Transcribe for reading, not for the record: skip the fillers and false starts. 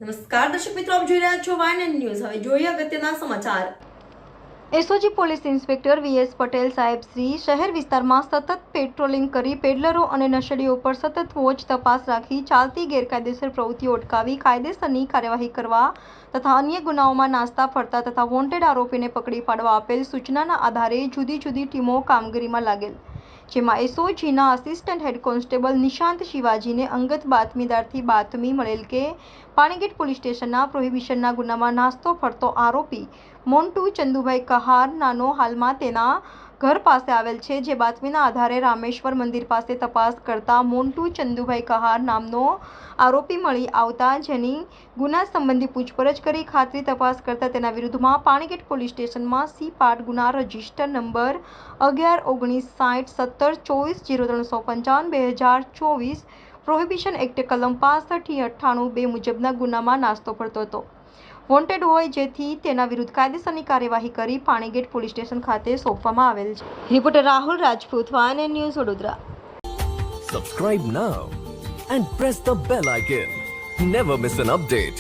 નમસ્કાર દર્શક મિત્રો, આપ જોઈ રહ્યા છો વાયન ન્યૂઝ। હવે જોઈએ અગત્યના સમાચાર। SOG police inspector VS Patel સાહેબ શ્રી શહેર વિસ્તારમાં સતત પેટ્રોલિંગ કરી પેડલરો અને નશેડીઓ પર સતત વોચ તપાસ રાખી ચાલતી ગેરકાયદેસર પ્રવૃત્તિઓ અટકાવી કાયદેસરની કાર્યવાહી કરવા તથા અન્ય ગુનાઓમાં નાસ્તા ફરતા તથા વોન્ટેડ આરોપીને પકડી પાડવા આપેલ સૂચનાના આધારે જુદી જુદી ટીમો કામગીરીમાં લાગેલ, જેમાં એસઓજીના આસિસ્ટન્ટ હેડ કોન્સ્ટેબલ નિશાંત શિવાજીને અંગત બાતમીદારથી બાતમી મળેલ કે પાણીગેટ પોલીસ સ્ટેશનના પ્રોહિબિશનના ગુનામાં નાસ્તો ફરતો આરોપી મોન્ટુ ચંદુભાઈ કહાર નાનો હાલમાં તેના ઘર પાસે આવેલ છે। જે બાતમીના આધારે રામેશ્વર મંદિર પાસે તપાસ કરતા મોન્ટુ ચંદુભાઈ કહાર નામનો આરોપી મળી આવતા જેની ગુના સંબંધી પૂછપરછ કરી ખાતરી તપાસ કરતા તેના વિરુદ્ધમાં પાણીગેટ પોલીસ સ્ટેશનમાં સી-8 ગુના રજિસ્ટર નંબર 111960240355 પ્રોહિબિશન એક્ટ કલમ 65-98 મુજબના ગુનામાં નાસ્તો ફરતો હતો, વોન્ટેડ હોય, જેથી તેના વિરુદ્ધ કાયદેસરની કાર્યવાહી કરી પાણીગેટ પોલીસ સ્ટેશન ખાતે સોંપવામાં આવેલ છે। રિપોર્ટર રાહુલ રાજપૂત, વાયન news, Vadodara. Subscribe now and press the bell icon. Never miss an update.